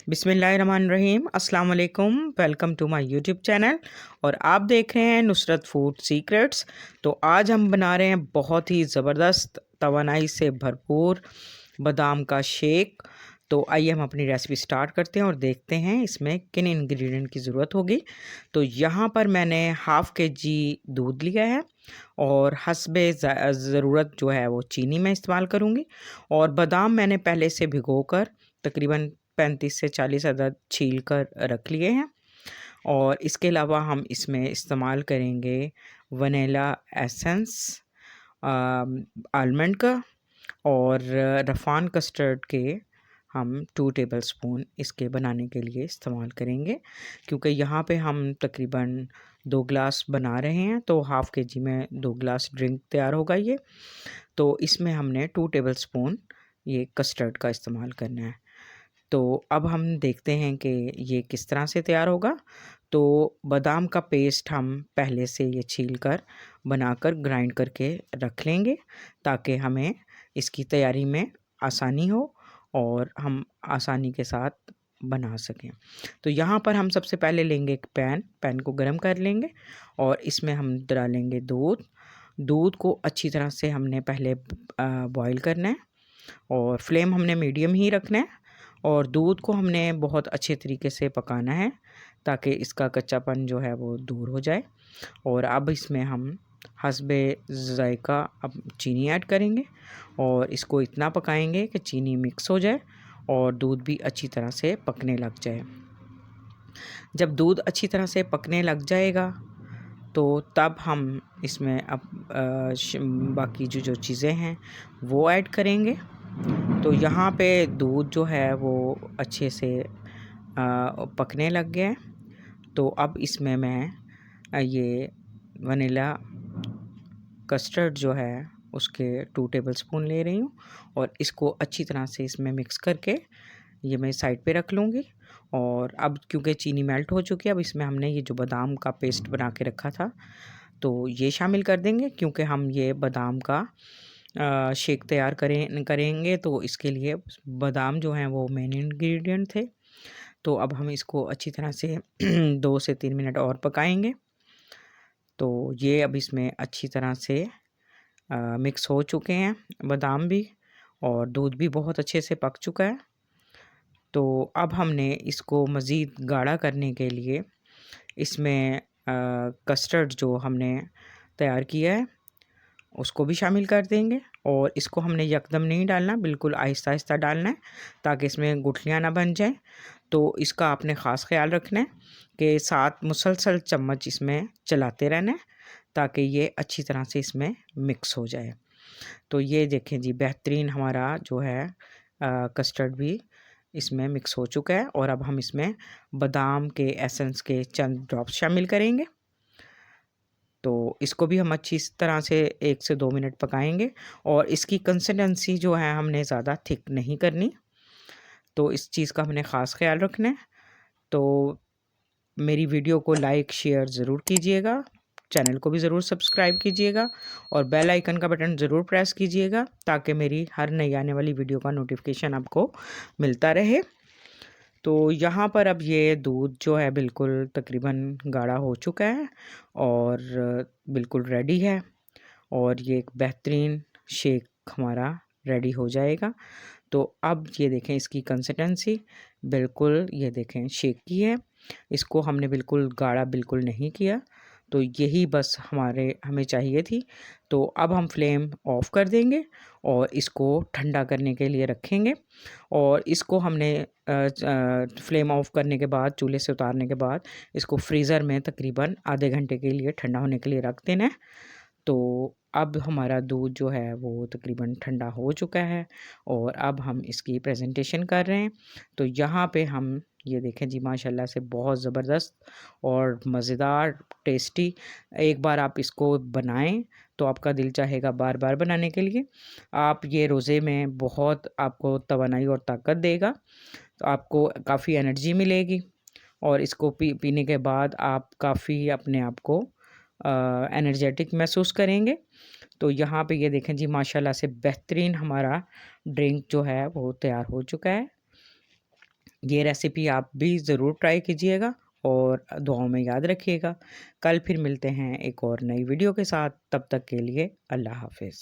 बिस्मिल्लाहिर्रहमानिर्रहीम अस्सलाम वालेकुम। Welcome to my YouTube channel और आप देख रहे हैं नुसरत फूड सीक्रेट्स। तो आज हम बना रहे हैं बहुत ही ज़बरदस्त तवानाई से भरपूर बादाम का शेक। तो आइए हम अपनी रेसिपी स्टार्ट करते हैं और देखते हैं इसमें किन इंग्रेडिएंट की ज़रूरत होगी। तो यहाँ पर मैंने हाफ़ केजी दूध लिया है और हस्बे ज़रूरत जो है वो चीनी मैं इस्तेमाल करूँगी। और बादाम मैंने पहले से भिगोकर तकरीबन 35 से 40 अदद छील कर रख लिए हैं। और इसके अलावा हम इसमें इस्तेमाल करेंगे वनीला एसेंस आलमंड का और रफ़ान कस्टर्ड के हम 2 टेबलस्पून इसके बनाने के लिए इस्तेमाल करेंगे, क्योंकि यहाँ पे हम तकरीबन 2 ग्लास बना रहे हैं तो हाफ़ केजी में 2 ग्लास ड्रिंक तैयार होगा ये। तो इसमें हमने 2 टेबलस्पून ये कस्टर्ड का इस्तेमाल करना है। तो अब हम देखते हैं कि ये किस तरह से तैयार होगा। तो बादाम का पेस्ट हम पहले से ये छील कर बनाकर ग्राइंड करके रख लेंगे, ताकि हमें इसकी तैयारी में आसानी हो और हम आसानी के साथ बना सकें। तो यहाँ पर हम सबसे पहले लेंगे एक पैन को गर्म कर लेंगे और इसमें हम डालेंगे दूध को अच्छी तरह से हमने पहले बॉईल करना है और फ्लेम हमने मीडियम ही रखना है। और दूध को हमने बहुत अच्छे तरीके से पकाना है ताकि इसका कच्चापन जो है वो दूर हो जाए। और अब इसमें हम हस्बे ज़ायक़ा अब चीनी ऐड करेंगे और इसको इतना पकाएंगे कि चीनी मिक्स हो जाए और दूध भी अच्छी तरह से पकने लग जाए। जब दूध अच्छी तरह से पकने लग जाएगा तो तब हम इसमें अब बाकी जो चीज़ें हैं वो ऐड करेंगे। तो यहाँ पे दूध जो है वो अच्छे से पकने लग गया है। तो अब इसमें मैं ये वनीला कस्टर्ड जो है उसके 2 टेबलस्पून ले रही हूँ और इसको अच्छी तरह से इसमें मिक्स करके ये मैं साइड पे रख लूँगी। और अब क्योंकि चीनी मेल्ट हो चुकी है, अब इसमें हमने ये जो बादाम का पेस्ट बना के रखा था तो ये शामिल कर देंगे, क्योंकि हम ये बादाम का शेक तैयार करेंगे तो इसके लिए बादाम जो हैं वो मेन इंग्रेडिएंट थे। तो अब हम इसको अच्छी तरह से 2 से 3 मिनट और पकाएंगे। तो ये अब इसमें अच्छी तरह से मिक्स हो चुके हैं बादाम भी और दूध भी बहुत अच्छे से पक चुका है। तो अब हमने इसको मज़ीद गाढ़ा करने के लिए इसमें कस्टर्ड जो हमने तैयार किया है उसको भी शामिल कर देंगे। और इसको हमने यकदम नहीं डालना, बिल्कुल आहिस्ता आहिस्ता डालना है ताकि इसमें गुठलियाँ ना बन जाएं। तो इसका आपने ख़ास ख्याल रखना है कि साथ मुसलसल चम्मच इसमें चलाते रहना है ताकि ये अच्छी तरह से इसमें मिक्स हो जाए। तो ये देखें जी, बेहतरीन हमारा जो है कस्टर्ड भी इसमें मिक्स हो चुका है। और अब हम इसमें बादाम के एसेंस के चंद ड्रॉप्स शामिल करेंगे। तो इसको भी हम अच्छी तरह से 1 से 2 मिनट पकाएंगे और इसकी कंसिस्टेंसी जो है हमने ज़्यादा थिक नहीं करनी, तो इस चीज़ का हमने ख़ास ख्याल रखना है। तो मेरी वीडियो को लाइक शेयर ज़रूर कीजिएगा, चैनल को भी ज़रूर सब्सक्राइब कीजिएगा और बेल आइकन का बटन ज़रूर प्रेस कीजिएगा ताकि मेरी हर नई आने वाली वीडियो का नोटिफिकेशन आपको मिलता रहे। तो यहाँ पर अब ये दूध जो है बिल्कुल तकरीबन गाढ़ा हो चुका है और बिल्कुल रेडी है और ये एक बेहतरीन शेक हमारा रेडी हो जाएगा। तो अब ये देखें इसकी कंसिस्टेंसी बिल्कुल, ये देखें शेक की है, इसको हमने बिल्कुल गाढ़ा बिल्कुल नहीं किया। तो यही बस हमें चाहिए थी। तो अब हम फ्लेम ऑफ़ कर देंगे और इसको ठंडा करने के लिए रखेंगे। और इसको हमने फ्लेम ऑफ़ करने के बाद, चूल्हे से उतारने के बाद इसको फ्रीज़र में तकरीबन आधे घंटे के लिए ठंडा होने के लिए रख देना है। तो अब हमारा दूध जो है वो तकरीबन ठंडा हो चुका है और अब हम इसकी प्रेजेंटेशन कर रहे हैं। तो यहाँ पे हम ये देखें जी, माशाल्लाह से बहुत ज़बरदस्त और मज़ेदार टेस्टी। एक बार आप इसको बनाएं तो आपका दिल चाहेगा बार बार बनाने के लिए। आप ये रोज़े में बहुत आपको तवानाई और ताकत देगा, तो आपको काफ़ी एनर्जी मिलेगी और इसको पीने के बाद आप काफ़ी अपने आप को एनर्जेटिक महसूस करेंगे। तो यहाँ पे ये देखें जी, माशाल्लाह से बेहतरीन हमारा ड्रिंक जो है वो तैयार हो चुका है। ये रेसिपी आप भी ज़रूर ट्राई कीजिएगा और दुआओं में याद रखिएगा। कल फिर मिलते हैं एक और नई वीडियो के साथ, तब तक के लिए अल्लाह हाफ़िज़।